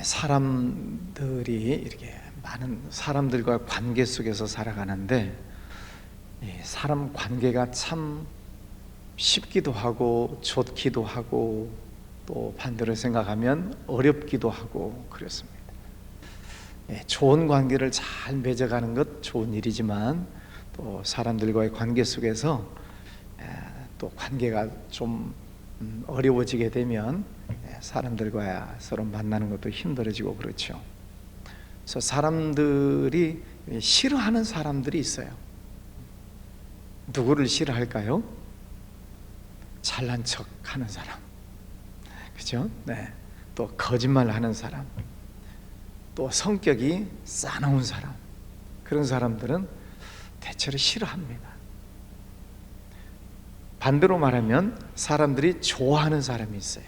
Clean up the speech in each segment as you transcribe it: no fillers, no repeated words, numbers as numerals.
사람들이 이렇게 많은 사람들과 관계 속에서 살아가는데, 사람 관계가 참 쉽기도 하고 좋기도 하고 또 반대로 생각하면 어렵기도 하고 그렇습니다. 좋은 관계를 잘 맺어가는 것 좋은 일이지만, 또 사람들과의 관계 속에서 또 관계가 좀 어려워지게 되면 사람들과 서로 만나는 것도 힘들어지고 그렇죠. 그래서 사람들이 싫어하는 사람들이 있어요. 누구를 싫어할까요? 잘난 척하는 사람, 그죠? 네. 또 거짓말하는 사람, 또 성격이 싸나운 사람, 그런 사람들은 대체로 싫어합니다. 반대로 말하면 사람들이 좋아하는 사람이 있어요.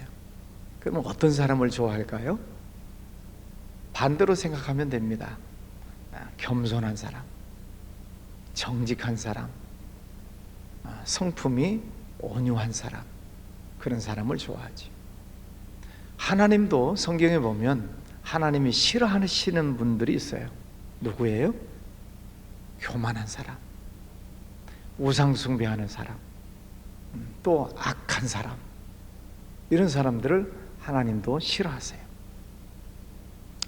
그러면 어떤 사람을 좋아할까요? 반대로 생각하면 됩니다. 겸손한 사람, 정직한 사람, 성품이 온유한 사람, 그런 사람을 좋아하지. 하나님도 성경에 보면 하나님이 싫어하시는 분들이 있어요. 누구예요? 교만한 사람, 우상 숭배하는 사람, 또 악한 사람, 이런 사람들을 하나님도 싫어하세요.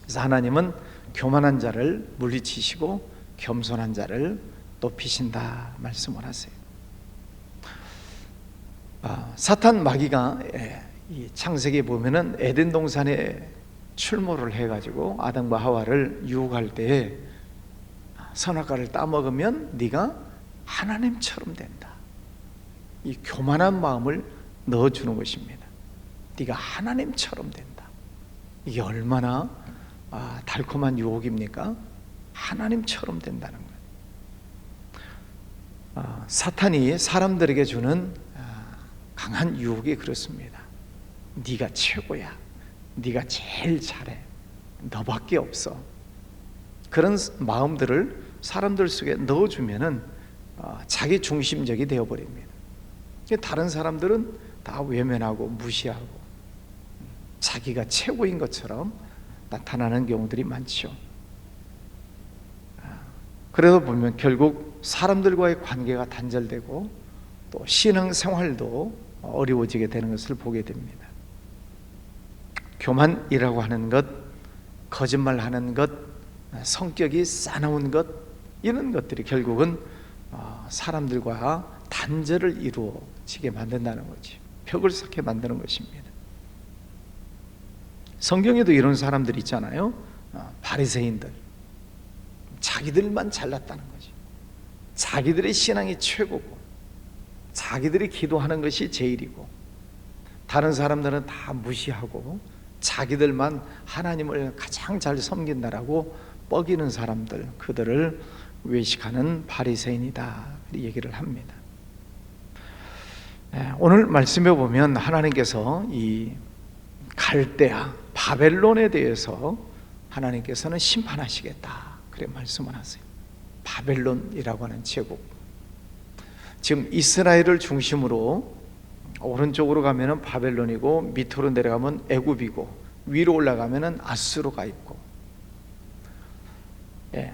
그래서 하나님은 교만한 자를 물리치시고 겸손한 자를 높이신다 말씀을 하세요. 사탄 마귀가 이 창세기에 보면은 에덴 동산에 출몰을 해가지고 아담과 하와를 유혹할 때에 선악과를 따먹으면 네가 하나님처럼 된다, 이 교만한 마음을 넣어주는 것입니다. 네가 하나님처럼 된다. 이게 얼마나 달콤한 유혹입니까? 하나님처럼 된다는 거예요. 사탄이 사람들에게 주는 강한 유혹이 그렇습니다. 네가 최고야, 네가 제일 잘해, 너밖에 없어. 그런 마음들을 사람들 속에 넣어주면은 자기 중심적이 되어버립니다. 다른 사람들은 다 외면하고 무시하고 자기가 최고인 것처럼 나타나는 경우들이 많죠. 그러다 보면 결국 사람들과의 관계가 단절되고 또 신앙생활도 어려워지게 되는 것을 보게 됩니다. 교만이라고 하는 것, 거짓말하는 것, 성격이 싸나운 것, 이런 것들이 결국은 사람들과 단절을 이루어지게 만든다는 거지. 벽을 쌓게 만드는 것입니다. 성경에도 이런 사람들 있잖아요. 바리새인들, 자기들만 잘났다는 거지. 자기들의 신앙이 최고고 자기들이 기도하는 것이 제일이고 다른 사람들은 다 무시하고 자기들만 하나님을 가장 잘 섬긴다라고 뻐기는 사람들, 그들을 외식하는 바리새인이다, 얘기를 합니다. 오늘 말씀에 보면 하나님께서 이 갈대아, 바벨론에 대해서 하나님께서는 심판하시겠다, 그래 말씀을 하세요. 바벨론이라고 하는 제국, 지금 이스라엘을 중심으로 오른쪽으로 가면은 바벨론이고 밑으로 내려가면 애굽이고 위로 올라가면은 아수르가 있고,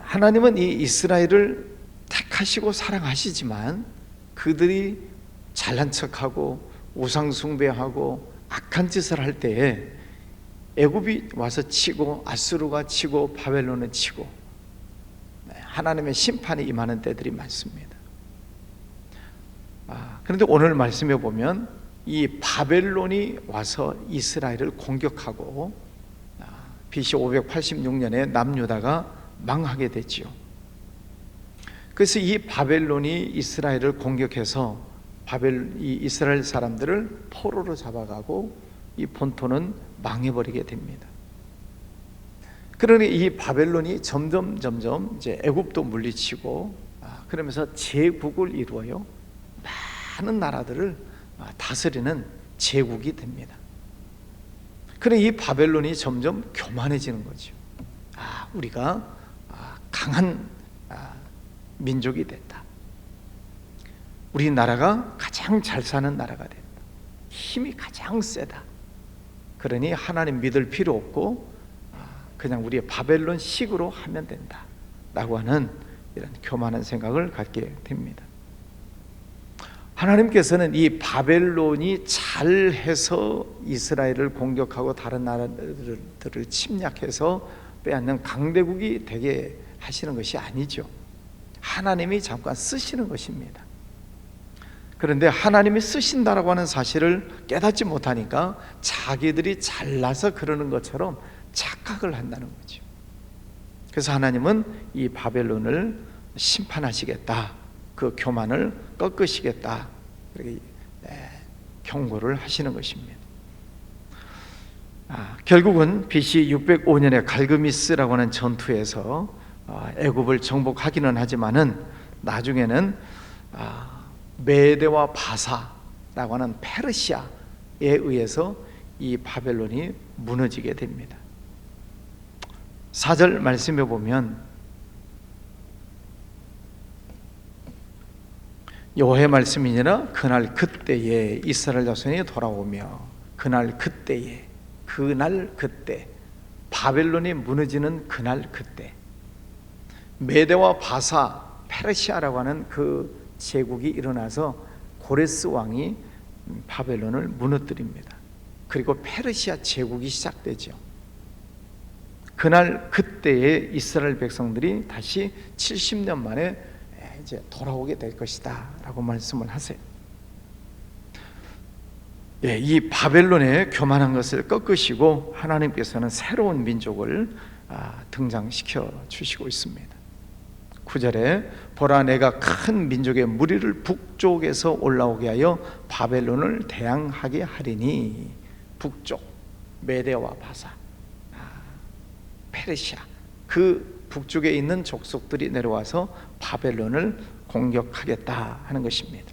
하나님은 이 이스라엘을 택하시고 사랑하시지만 그들이 잘난 척하고 우상 숭배하고 악한 짓을 할 때에 애굽이 와서 치고 아수르가 치고 바벨론은 치고 하나님의 심판이 임하는 때들이 많습니다. 그런데 오늘 말씀에 보면 이 바벨론이 와서 이스라엘을 공격하고 BC 586년에 남유다가 망하게 됐지요. 그래서 이 바벨론이 이스라엘을 공격해서 이 이스라엘 사람들을 포로로 잡아가고 이 본토는 망해버리게 됩니다. 그러니 이 바벨론이 점점 이제 애굽도 물리치고 그러면서 제국을 이루어요. 많은 나라들을 다스리는 제국이 됩니다. 그러니 이 바벨론이 점점 교만해지는 거죠. 우리가 강한 민족이 됐다. 우리나라가 가장 잘 사는 나라가 됐다. 힘이 가장 세다. 그러니 하나님 믿을 필요 없고 그냥 우리의 바벨론식으로 하면 된다 라고 하는 이런 교만한 생각을 갖게 됩니다. 하나님께서는 이 바벨론이 잘해서 이스라엘을 공격하고 다른 나라들을 침략해서 빼앗는 강대국이 되게 하시는 것이 아니죠. 하나님이 잠깐 쓰시는 것입니다. 그런데 하나님이 쓰신다라고 하는 사실을 깨닫지 못하니까 자기들이 잘나서 그러는 것처럼 착각을 한다는 거죠. 그래서 하나님은 이 바벨론을 심판하시겠다, 그 교만을 꺾으시겠다, 이렇게 경고를 하시는 것입니다. 결국은 BC 605년에 갈그미스라고 하는 전투에서 애굽을 정복하기는 하지만은 나중에는 메대와 바사라고 하는 페르시아에 의해서 이 바벨론이 무너지게 됩니다. 4절 말씀해 보면 여호와의 말씀이니라 그날 그때에 이스라엘 자손이 돌아오며 그날 그때 바벨론이 무너지는 그날 그때 메대와 바사 페르시아라고 하는 그 제국이 일어나서 고레스 왕이 바벨론을 무너뜨립니다. 그리고 페르시아 제국이 시작되죠. 그날 그때에 이스라엘 백성들이 다시 70년 만에 이제 돌아오게 될 것이다 라고 말씀을 하세요. 이 바벨론의 교만한 것을 꺾으시고 하나님께서는 새로운 민족을 등장시켜 주시고 있습니다. 9절에 보라 내가 큰 민족의 무리를 북쪽에서 올라오게 하여 바벨론을 대항하게 하리니, 북쪽 메대와 바사 페르시아 그 북쪽에 있는 족속들이 내려와서 바벨론을 공격하겠다 하는 것입니다.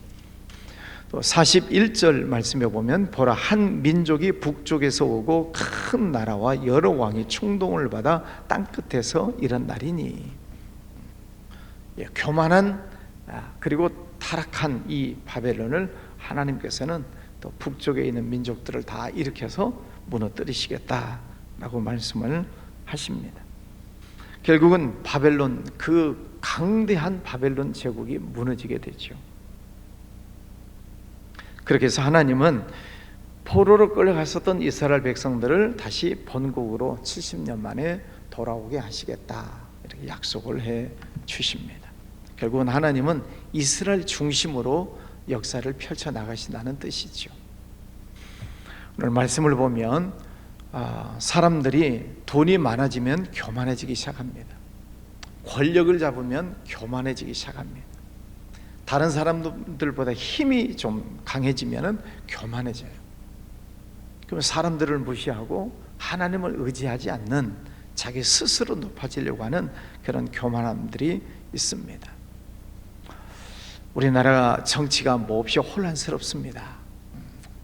또 41절 말씀에 보면 보라 한 민족이 북쪽에서 오고 큰 나라와 여러 왕이 충동을 받아 땅끝에서 일어나리니, 교만한 그리고 타락한 이 바벨론을 하나님께서는 또 북쪽에 있는 민족들을 다 일으켜서 무너뜨리시겠다라고 말씀을 하십니다. 결국은 바벨론, 그 강대한 바벨론 제국이 무너지게 되죠. 그렇게 해서 하나님은 포로로 끌려갔었던 이스라엘 백성들을 다시 본국으로 70년 만에 돌아오게 하시겠다 이렇게 약속을 해 주십니다. 결국은 하나님은 이스라엘 중심으로 역사를 펼쳐 나가신다는 뜻이죠. 오늘 말씀을 보면 사람들이 돈이 많아지면 교만해지기 시작합니다. 권력을 잡으면 교만해지기 시작합니다. 다른 사람들보다 힘이 좀 강해지면 교만해져요. 그럼 사람들을 무시하고 하나님을 의지하지 않는, 자기 스스로 높아지려고 하는 그런 교만함들이 있습니다. 우리나라 정치가 몹시 혼란스럽습니다.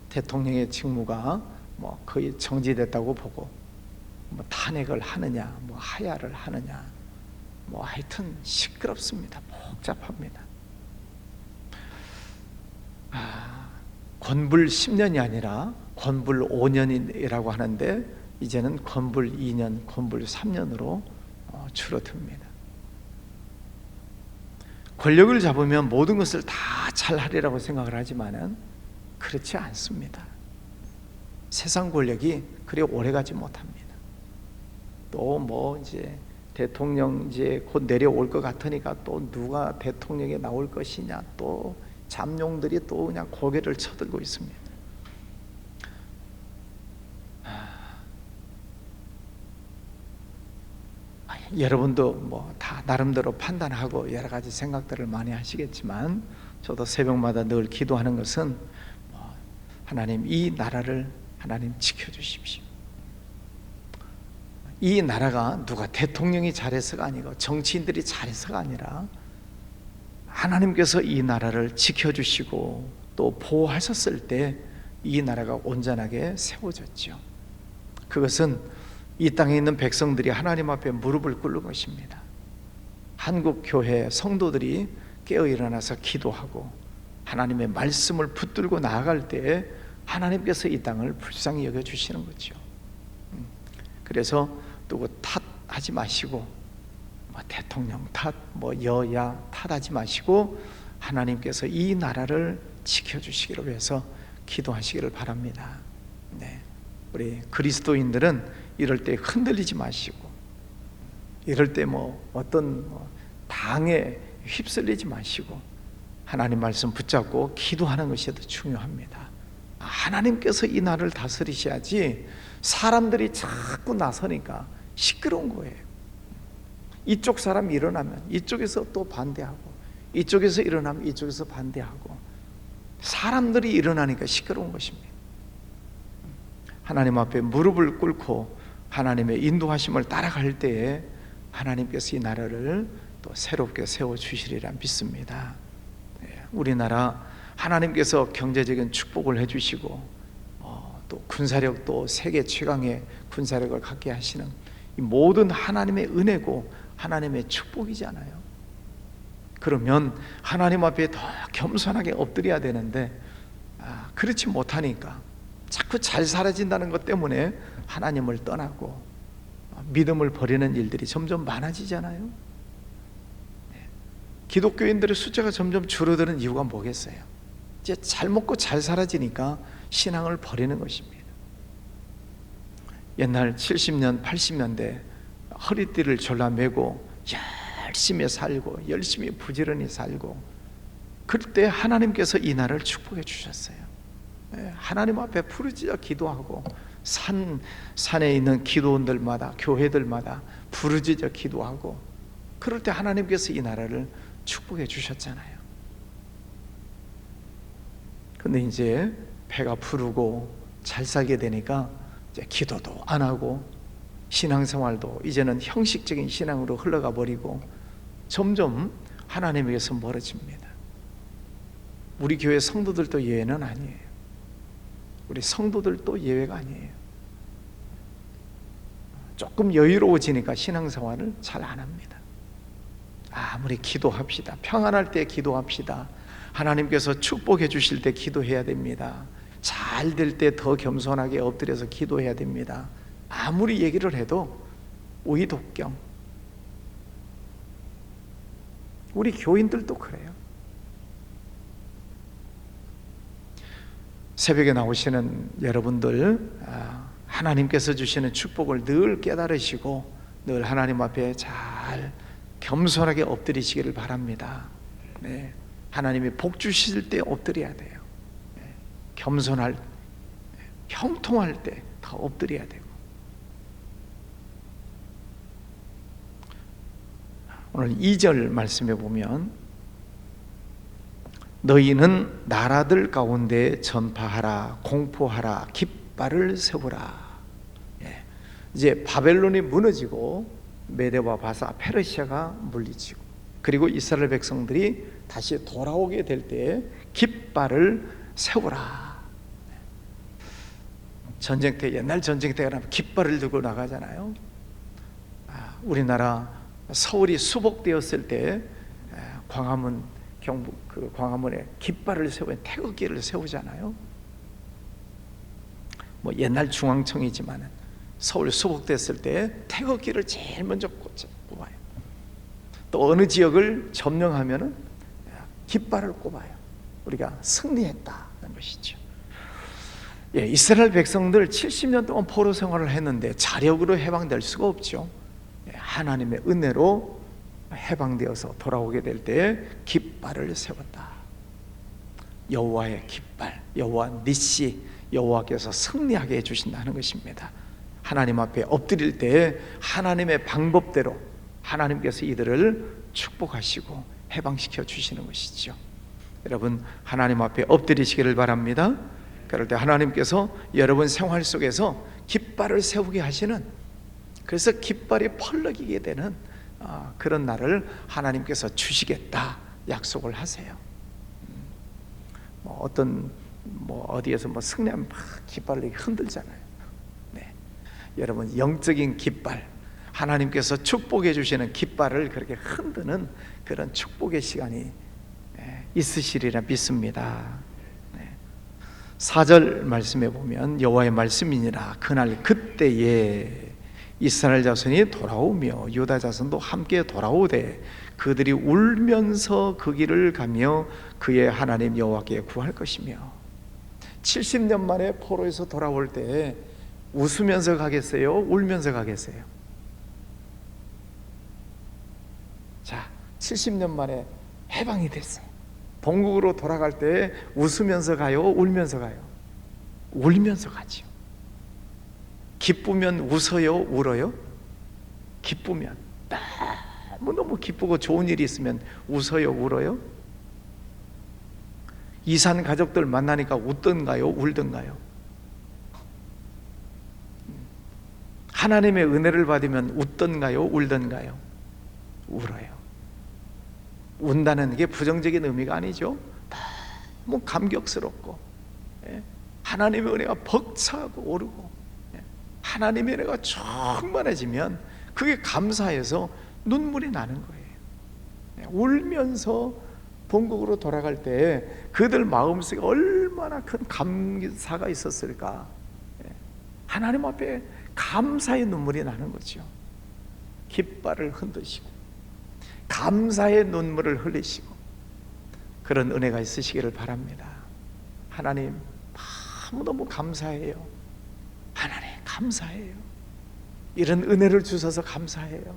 대통령의 직무가 거의 정지됐다고 보고 탄핵을 하느냐, 하야를 하느냐, 하여튼 시끄럽습니다. 복잡합니다. 권불 10년이 아니라 권불 5년이라고 하는데 이제는 권불 2년, 권불 3년으로 줄어듭니다. 권력을 잡으면 모든 것을 다 잘하리라고 생각을 하지만은 그렇지 않습니다. 세상 권력이 그리 오래가지 못합니다. 또 이제 대통령 이제 곧 내려올 것 같으니까 또 누가 대통령에 나올 것이냐, 또 잠룡들이 또 그냥 고개를 쳐들고 있습니다. 여러분도 다 나름대로 판단하고 여러 가지 생각들을 많이 하시겠지만, 저도 새벽마다 늘 기도하는 것은 하나님, 이 나라를 하나님 지켜주십시오. 이 나라가 누가 대통령이 잘해서가 아니고 정치인들이 잘해서가 아니라 하나님께서 이 나라를 지켜주시고 또 보호하셨을 때 이 나라가 온전하게 세워졌죠. 그것은 이 땅에 있는 백성들이 하나님 앞에 무릎을 꿇는 것입니다. 한국 교회 성도들이 깨어 일어나서 기도하고 하나님의 말씀을 붙들고 나아갈 때에 하나님께서 이 땅을 불쌍히 여겨주시는 거죠. 그래서 또 누구 탓하지 마시고, 대통령 탓, 여야 탓하지 마시고 하나님께서 이 나라를 지켜주시기를 위해서 기도하시기를 바랍니다. 네. 우리 그리스도인들은 이럴 때 흔들리지 마시고, 이럴 때 어떤 당에 휩쓸리지 마시고 하나님 말씀 붙잡고 기도하는 것이 더 중요합니다. 하나님께서 이 나라를 다스리셔야지 사람들이 자꾸 나서니까 시끄러운 거예요. 이쪽 사람이 일어나면 이쪽에서 또 반대하고, 이쪽에서 일어나면 이쪽에서 반대하고, 사람들이 일어나니까 시끄러운 것입니다. 하나님 앞에 무릎을 꿇고 하나님의 인도하심을 따라갈 때에 하나님께서 이 나라를 또 새롭게 세워주시리라 믿습니다. 우리나라 하나님께서 경제적인 축복을 해주시고 또 군사력도 세계 최강의 군사력을 갖게 하시는 이 모든 하나님의 은혜고 하나님의 축복이잖아요. 그러면 하나님 앞에 더 겸손하게 엎드려야 되는데 그렇지 못하니까 자꾸 잘 살아진다는 것 때문에 하나님을 떠나고 믿음을 버리는 일들이 점점 많아지잖아요. 기독교인들의 숫자가 점점 줄어드는 이유가 뭐겠어요? 이제 잘 먹고 잘 살아지니까 신앙을 버리는 것입니다. 옛날 70년, 80년대 허리띠를 졸라매고 열심히 살고 열심히 부지런히 살고, 그때 하나님께서 이 나라를 축복해 주셨어요. 하나님 앞에 부르짖어 기도하고 산에 있는 기도원들마다 교회들마다 부르짖어 기도하고, 그럴 때 하나님께서 이 나라를 축복해 주셨잖아요. 근데 이제 배가 부르고 잘 살게 되니까 이제 기도도 안 하고 신앙생활도 이제는 형식적인 신앙으로 흘러가 버리고 점점 하나님에게서 멀어집니다. 우리 교회 성도들도 예외는 아니에요. 우리 성도들도 예외가 아니에요. 조금 여유로워지니까 신앙생활을 잘 안 합니다. 아무리 기도합시다. 평안할 때 기도합시다. 하나님께서 축복해 주실 때 기도해야 됩니다. 잘 될 때 더 겸손하게 엎드려서 기도해야 됩니다. 아무리 얘기를 해도 오이독경. 우리 교인들도 그래요. 새벽에 나오시는 여러분들, 하나님께서 주시는 축복을 늘 깨달으시고 늘 하나님 앞에 잘 겸손하게 엎드리시기를 바랍니다. 네. 하나님이 복 주실 때 엎드려야 돼요. 네. 겸손할, 형통할 때 더 엎드려야 되고. 오늘 2절 말씀에 보면 너희는 나라들 가운데 전파하라, 공포하라, 깃발을 세우라. 예. 이제 바벨론이 무너지고 메대와 바사, 페르시아가 물리치고 그리고 이스라엘 백성들이 다시 돌아오게 될 때 깃발을 세우라. 전쟁 때, 옛날 전쟁 때 깃발을 들고 나가잖아요. 우리나라 서울이 수복되었을 때 광화문, 경북 그 광화문에 깃발을 세우고 태극기를 세우잖아요. 뭐 옛날 중앙청이지만 서울 수복됐을 때 태극기를 제일 먼저 꼽아요. 또 어느 지역을 점령하면은 깃발을 꼽아요. 우리가 승리했다는 것이죠. 예, 이스라엘 백성들 70년 동안 포로 생활을 했는데 자력으로 해방될 수가 없죠. 예, 하나님의 은혜로 해방되어서 돌아오게 될 때 깃발을 세웠다. 여호와의 깃발, 여호와 니시, 여호와께서 승리하게 해주신다는 것입니다. 하나님 앞에 엎드릴 때 하나님의 방법대로 하나님께서 이들을 축복하시고 해방시켜 주시는 것이죠. 여러분, 하나님 앞에 엎드리시기를 바랍니다. 그럴 때 하나님께서 여러분 생활 속에서 깃발을 세우게 하시는, 그래서 깃발이 펄럭이게 되는 그런 날을 하나님께서 주시겠다 약속을 하세요. 어디에서 승리하면 막 깃발을 흔들잖아요. 네. 여러분, 영적인 깃발, 하나님께서 축복해 주시는 깃발을 그렇게 흔드는 그런 축복의 시간이 있으시리라 믿습니다. 4절 말씀에 보면 여호와의 말씀이니라 그날 그때에 이스라엘 자손이 돌아오며 유다 자손도 함께 돌아오되 그들이 울면서 그 길을 가며 그의 하나님 여호와께 구할 것이며. 70년 만에 포로에서 돌아올 때 웃으면서 가겠어요? 울면서 가겠어요? 자, 70년 만에 해방이 됐어요. 본국으로 돌아갈 때 웃으면서 가요? 울면서 가요? 울면서 가죠. 기쁘면 웃어요? 울어요? 기쁘면, 너무 기쁘고 좋은 일이 있으면 웃어요? 울어요? 이산 가족들 만나니까 웃던가요? 울던가요? 하나님의 은혜를 받으면 웃던가요? 울던가요? 울어요. 운다는 게 부정적인 의미가 아니죠. 너무 감격스럽고, 하나님의 은혜가 벅차고 오르고, 하나님의 은혜가 충만해지면 그게 감사해서 눈물이 나는 거예요. 울면서 본국으로 돌아갈 때 그들 마음속에 얼마나 큰 감사가 있었을까. 하나님 앞에 감사의 눈물이 나는 거죠. 깃발을 흔드시고 감사의 눈물을 흘리시고 그런 은혜가 있으시기를 바랍니다. 하나님 너무너무 감사해요. 하나님 감사해요. 이런 은혜를 주셔서 감사해요.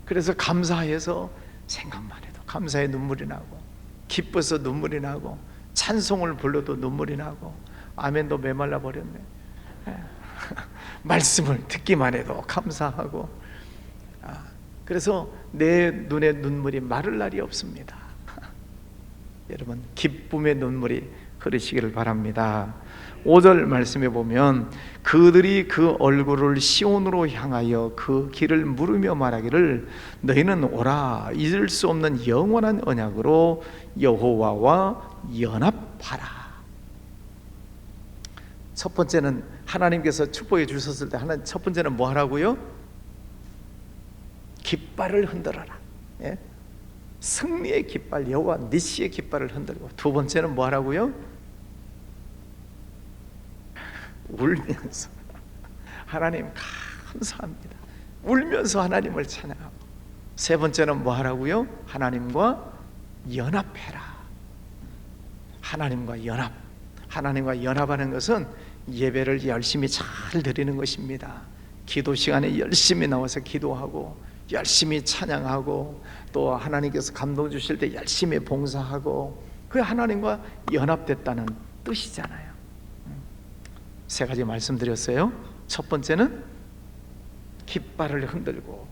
그래서 감사해서 생각만 해도 감사의 눈물이 나고, 기뻐서 눈물이 나고, 찬송을 불러도 눈물이 나고, 아멘도 메말라 버렸네. 말씀을 듣기만 해도 감사하고, 그래서 내 눈에 눈물이 마를 날이 없습니다. 여러분, 기쁨의 눈물이 흐르시기를 바랍니다. 5절 말씀에 보면 그들이 그 얼굴을 시온으로 향하여 그 길을 물으며 말하기를 너희는 오라 잊을 수 없는 영원한 언약으로 여호와와 연합하라. 첫 번째는 하나님께서 축복해 주셨을 때 첫 번째는 뭐 하라고요? 깃발을 흔들어라. 승리의 깃발, 여호와 니시의 깃발을 흔들고, 두 번째는 뭐 하라고요? 울면서 하나님 감사합니다. 울면서 하나님을 찬양하고, 세 번째는 뭐 하라고요? 하나님과 연합해라. 하나님과 연합. 하나님과 연합하는 것은 예배를 열심히 잘 드리는 것입니다. 기도 시간에 열심히 나와서 기도하고, 열심히 찬양하고, 또 하나님께서 감동 주실 때 열심히 봉사하고, 그게 하나님과 연합됐다는 뜻이잖아요. 세 가지 말씀드렸어요. 첫 번째는 깃발을 흔들고,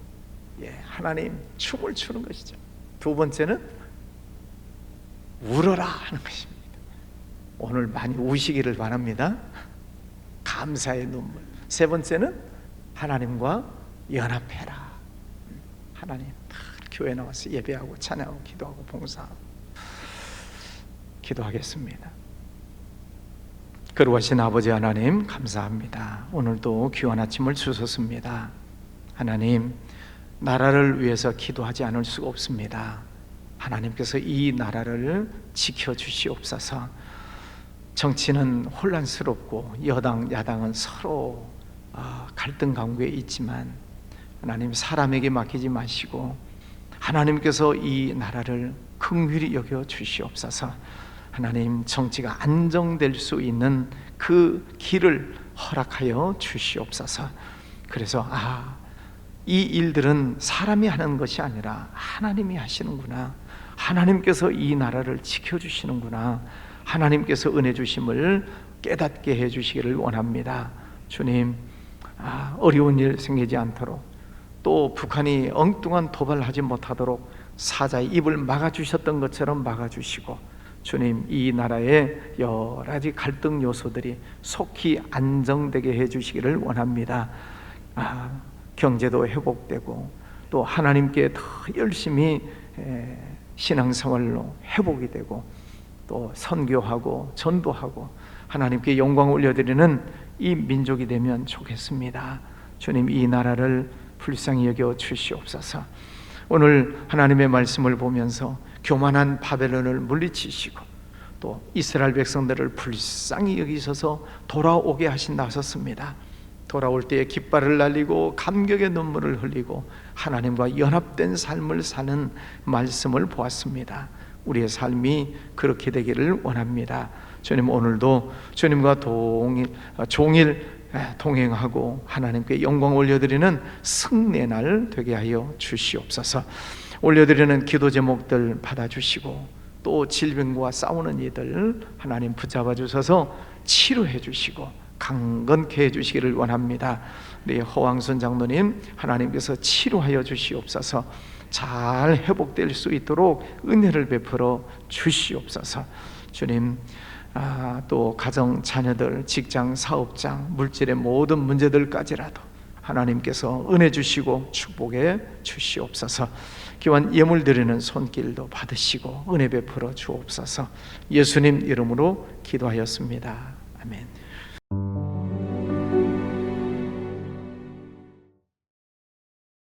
하나님 춤을 추는 것이죠. 두 번째는 울어라 하는 것입니다. 오늘 많이 우시기를 바랍니다. 감사의 눈물. 세 번째는 하나님과 연합해라. 하나님 교회 나와서 예배하고 찬양하고 기도하고 봉사하고. 기도하겠습니다. 거룩하신 아버지 하나님 감사합니다. 오늘도 귀한 아침을 주셨습니다. 하나님, 나라를 위해서 기도하지 않을 수가 없습니다. 하나님께서 이 나라를 지켜주시옵소서. 정치는 혼란스럽고 여당 야당은 서로 갈등 강구에 있지만 하나님, 사람에게 맡기지 마시고 하나님께서 이 나라를 긍휼히 여겨 주시옵소서. 하나님, 정치가 안정될 수 있는 그 길을 허락하여 주시옵소서. 그래서 이 일들은 사람이 하는 것이 아니라 하나님이 하시는구나, 하나님께서 이 나라를 지켜주시는구나, 하나님께서 은혜 주심을 깨닫게 해주시기를 원합니다. 주님, 어려운 일 생기지 않도록, 또 북한이 엉뚱한 도발을 하지 못하도록 사자의 입을 막아주셨던 것처럼 막아주시고, 주님, 이 나라의 여러 가지 갈등 요소들이 속히 안정되게 해주시기를 원합니다. 경제도 회복되고, 또 하나님께 더 열심히 신앙생활로 회복이 되고, 또 선교하고 전도하고 하나님께 영광을 올려드리는 이 민족이 되면 좋겠습니다. 주님, 이 나라를 불쌍히 여겨 주시옵소서. 오늘 하나님의 말씀을 보면서 교만한 바벨론을 물리치시고, 또 이스라엘 백성들을 불쌍히 여기셔서 돌아오게 하신다 하셨습니다. 돌아올 때에 깃발을 날리고 감격의 눈물을 흘리고 하나님과 연합된 삶을 사는 말씀을 보았습니다. 우리의 삶이 그렇게 되기를 원합니다. 주님, 오늘도 주님과 종일 동행하고 하나님께 영광 올려드리는 승리의 날 되게 하여 주시옵소서. 올려드리는 기도 제목들 받아주시고 또 질병과 싸우는 이들 하나님 붙잡아 주셔서 치료해 주시고 강건케 해주시기를 원합니다. 우리 허왕순 장로님 하나님께서 치료하여 주시옵소서. 잘 회복될 수 있도록 은혜를 베풀어 주시옵소서. 주님, 또 가정, 자녀들, 직장, 사업장, 물질의 모든 문제들까지라도 하나님께서 은혜 주시고 축복해 주시옵소서. 기원 예물 드리는 손길도 받으시고 은혜 베풀어 주옵소서. 예수님 이름으로 기도하였습니다. 아멘.